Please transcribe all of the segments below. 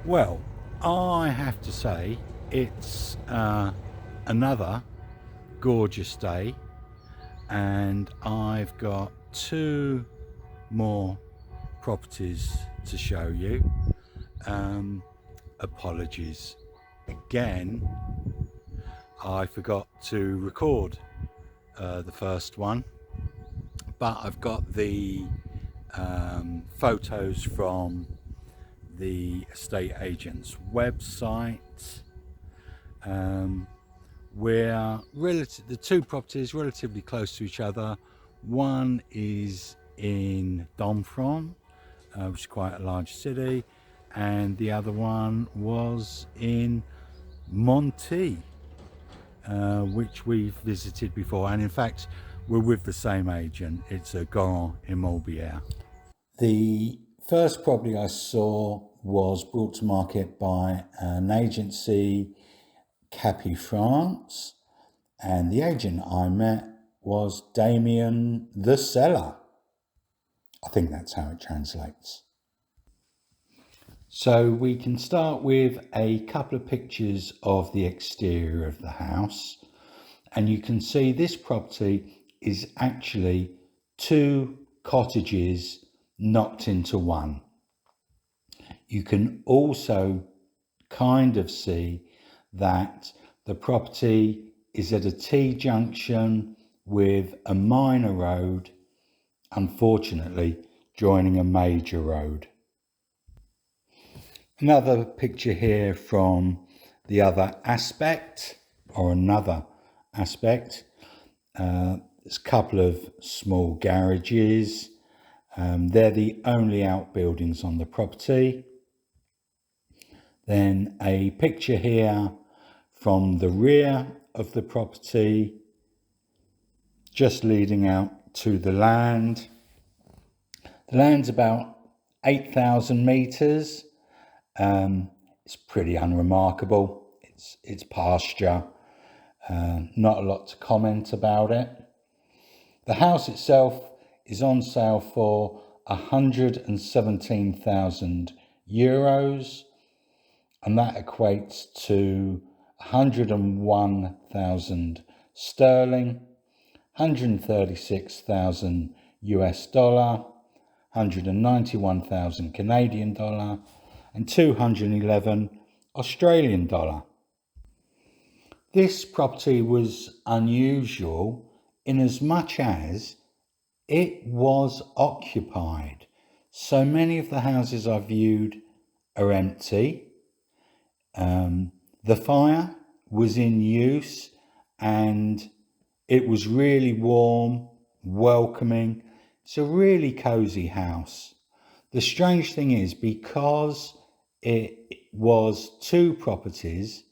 Well, I have to say it's another gorgeous day, and I've got two more properties to show you. Apologies again, I forgot to record the first one, but I've got the photos from the estate agent's website. The two properties relatively close to each other. One is in Domfront, which is quite a large city, and the other one was in Mantilly, which we've visited before, and in fact we're with the same agent. It's a Grand Immobilier. The first property I saw was brought to market by an agency, Capi France, and the agent I met was Damien the seller. I think that's how it translates. So we can start with a couple of pictures of the exterior of the house, and you can see this property is actually two cottages knocked into one. You can also kind of see that the property is at a T-junction with a minor road, unfortunately joining a major road. Another picture here from the other aspect, or another aspect. There's a couple of small garages. They're the only outbuildings on the property. Then a picture here from the rear of the property, just leading out to the land. The land's about 8,000 metres. It's pretty unremarkable. It's pasture. Not a lot to comment about it. The house itself is on sale for €117,000, and that equates to 101,000 sterling, 136,000 US dollar, 191,000 Canadian dollar, and 211 Australian dollar. This property was unusual in as much as it was occupied. So many of the houses I viewed are empty. The fire was in use and it was really warm, welcoming. It's a really cozy house. The strange thing is, because it was two properties,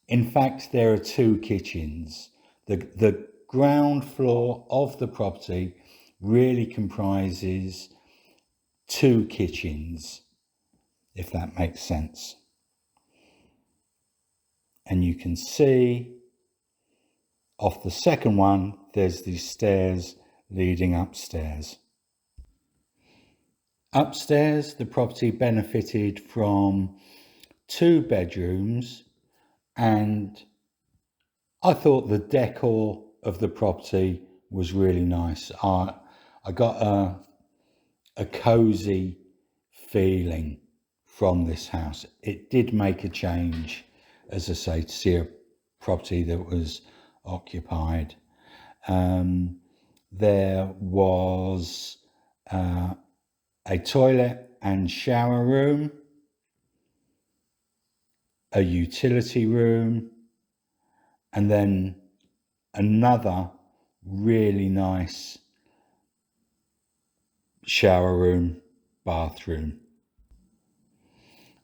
in fact there are two kitchens. The ground floor of the property really comprises two kitchens, if that makes sense. And you can see off the second one, there's these stairs leading upstairs. Upstairs, the property benefited from two bedrooms, and I thought the decor of the property was really nice. I got a cozy feeling from this house. It did make a change, as I say, to see a property that was occupied. There was a toilet and shower room, a utility room, and then another really nice shower room, bathroom.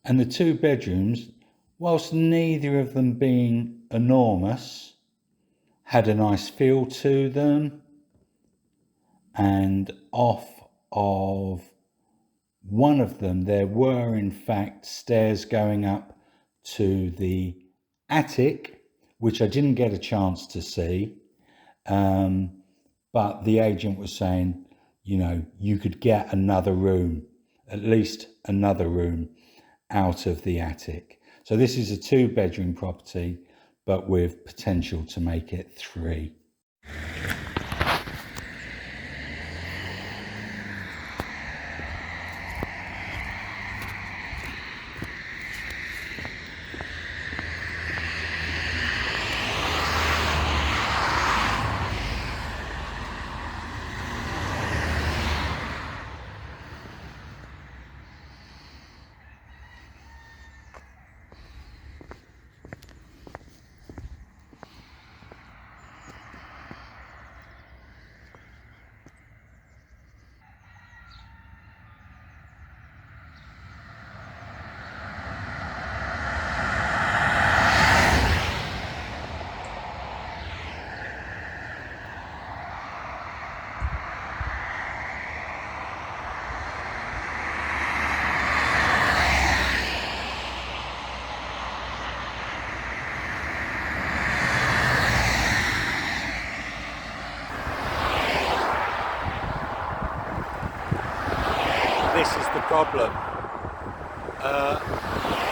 And the two bedrooms, whilst neither of them being enormous, had a nice feel to them. And off of one of them, there were in fact stairs going up to the attic, which I didn't get a chance to see. But the agent was saying, you could get another room, at least another room. out of the attic. So this is a 2-bedroom property, but with potential to make it 3. This is the problem.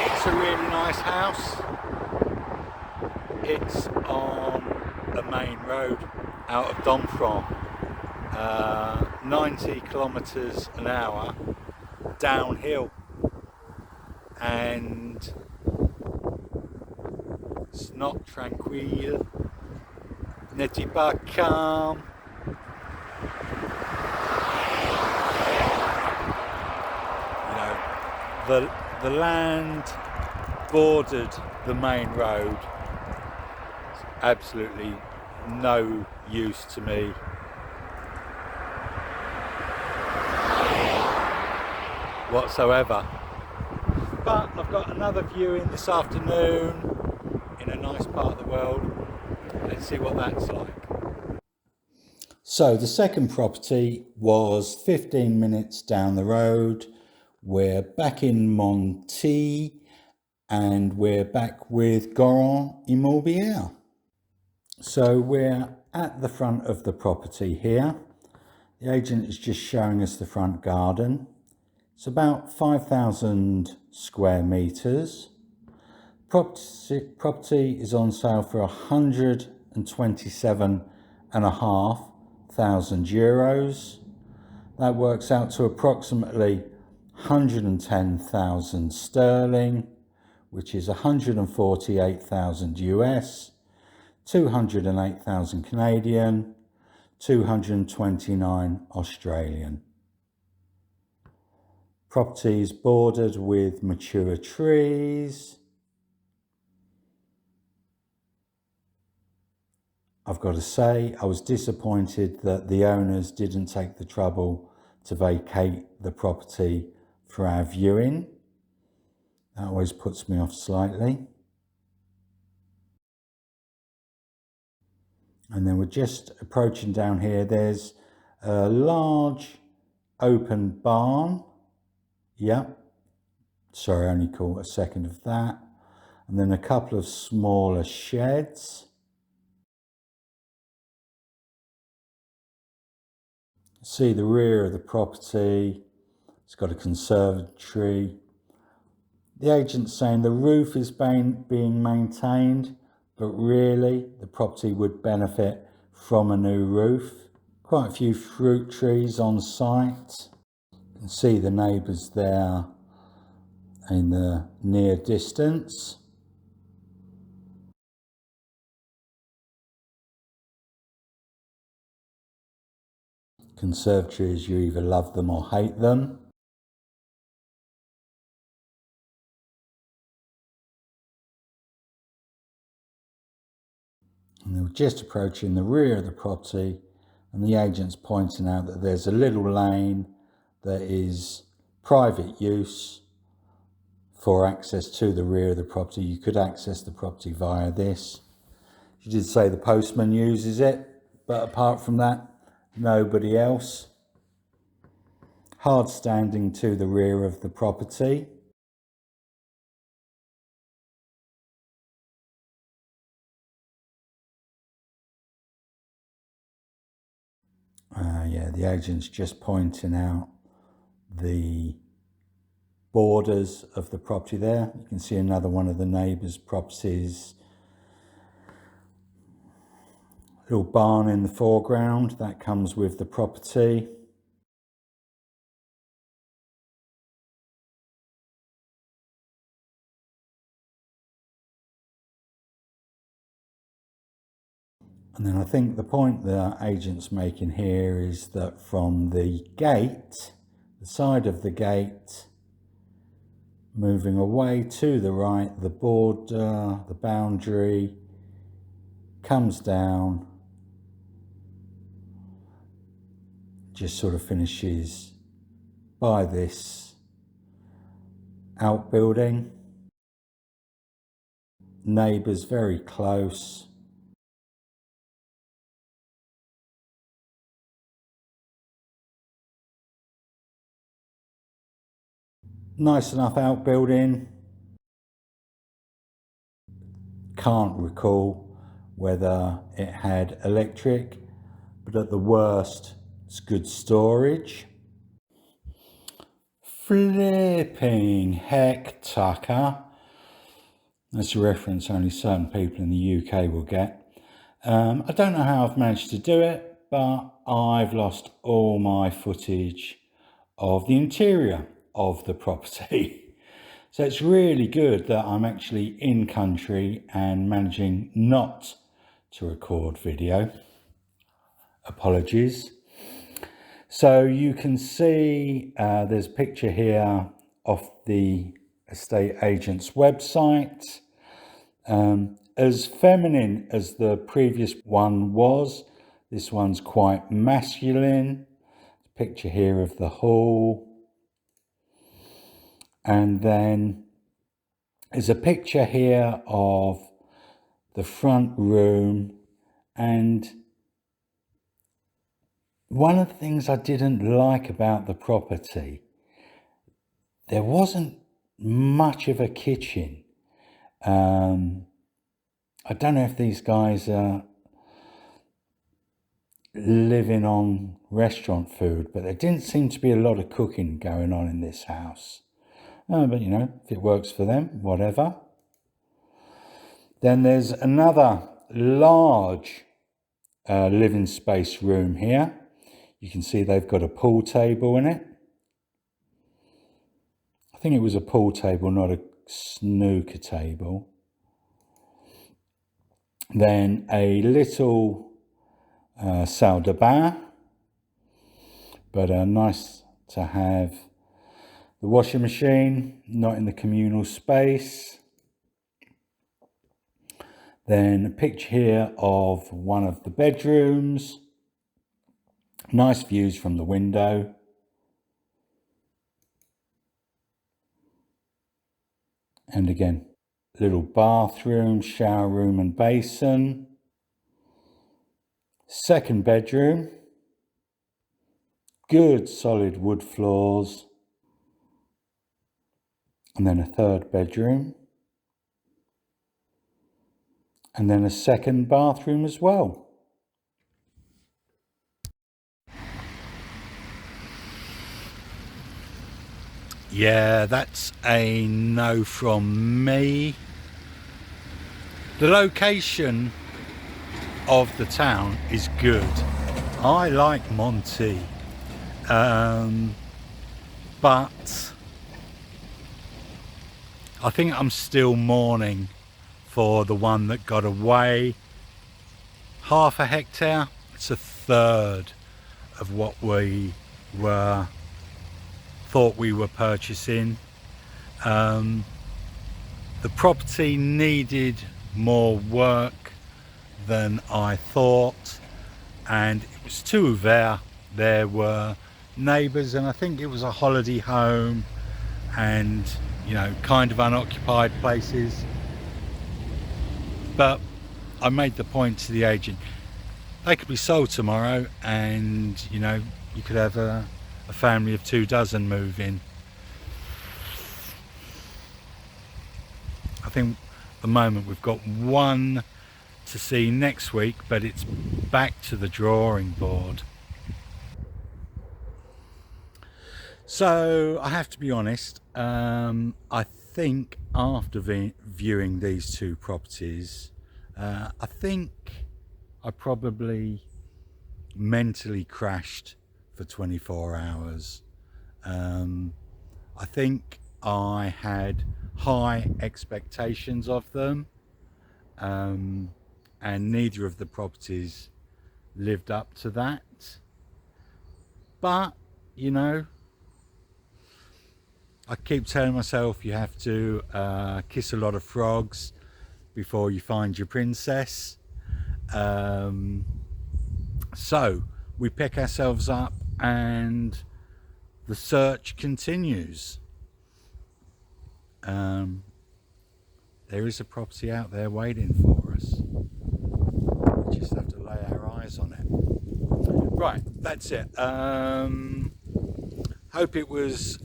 It's a really nice house. It's on the main road out of Domfront, 90 kilometers an hour downhill, and it's not tranquille, n'est pas calm. The land bordered the main road. It's absolutely no use to me. Whatsoever. But I've got another viewing this afternoon in a nice part of the world. Let's see what that's like. So the second property was 15 minutes down the road. We're back in Mantilly and we're back with Garant Immobilier. So we're at the front of the property here. The agent is just showing us the front garden. It's about 5,000 square meters. Property is on sale for 127,500 euros. That works out to approximately 110,000 sterling, which is 148,000 US, 208,000 Canadian, 229 Australian. Property is bordered with mature trees. I've got to say, I was disappointed that the owners didn't take the trouble to vacate the property for our viewing. That always puts me off slightly. And then we're just approaching down here. There's a large open barn. Yep. Sorry, I only caught a second of that. And then a couple of smaller sheds. See the rear of the property. It's got a conservatory. The agent's saying the roof is being maintained, but really the property would benefit from a new roof. Quite a few fruit trees on site. You can see the neighbours there in the near distance. Conservatories, you either love them or hate them. And they were just approaching the rear of the property, and the agent's pointing out that there's a little lane that is private use for access to the rear of the property. You could access the property via this. She did say the postman uses it, but apart from that, nobody else. Hard standing to the rear of the property. Yeah, the agent's just pointing out the borders of the property there. You can see another one of the neighbours' properties. Little barn in the foreground, that comes with the property. And then I think the point the agent's making here is that from the gate, the side of the gate, moving away to the right, the border, the boundary, comes down, just sort of finishes by this outbuilding. Neighbours very close. Nice enough outbuilding. Can't recall whether it had electric, but at the worst, it's good storage. Flipping heck, Tucker. That's a reference only certain people in the UK will get. I don't know how I've managed to do it, but I've lost all my footage of the interior of the property. So it's really good that I'm actually in country and managing not to record video. Apologies. So you can see there's a picture here of the estate agent's website. As feminine as the previous one was, this one's quite masculine. Picture here of the hall. And then there's a picture here of the front room. And one of the things I didn't like about the property, there wasn't much of a kitchen. I don't know if these guys are living on restaurant food, but there didn't seem to be a lot of cooking going on in this house. But you know, if it works for them, whatever. Then there's another large living space room here. You can see they've got a pool table in it. I think it was a pool table, not a snooker table. Then a little salle de bain, but nice to have the washing machine, not in the communal space. Then a picture here of one of the bedrooms. Nice views from the window. And again, little bathroom, shower room and basin. Second bedroom. Good solid wood floors. And then a third bedroom. And then a second bathroom as well. Yeah, that's a no from me. The location of the town is good. I like Mantilly, but I think I'm still mourning for the one that got away. Half a hectare, it's a third of what we thought we were purchasing. The property needed more work than I thought, and it was too ouvert. There were neighbours, and I think it was a holiday home and, you know, kind of unoccupied places. But I made the point to the agent, they could be sold tomorrow, and you know, you could have a family of 24 move in. I think at the moment we've got one to see next week, but it's back to the drawing board. So I have to be honest, I think after viewing these two properties, I think I probably mentally crashed for 24 hours. I think I had high expectations of them, and neither of the properties lived up to that. But, you know, I keep telling myself you have to kiss a lot of frogs before you find your princess. So we pick ourselves up and the search continues. There is a property out there waiting for us. We just have to lay our eyes on it. Right, that's it. Hope it was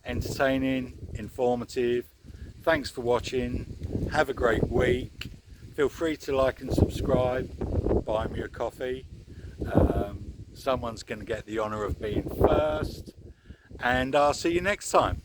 entertaining, informative. Thanks for watching. Have a great week. Feel free to like and subscribe. Buy me a coffee. Someone's going to get the honour of being first. And I'll see you next time.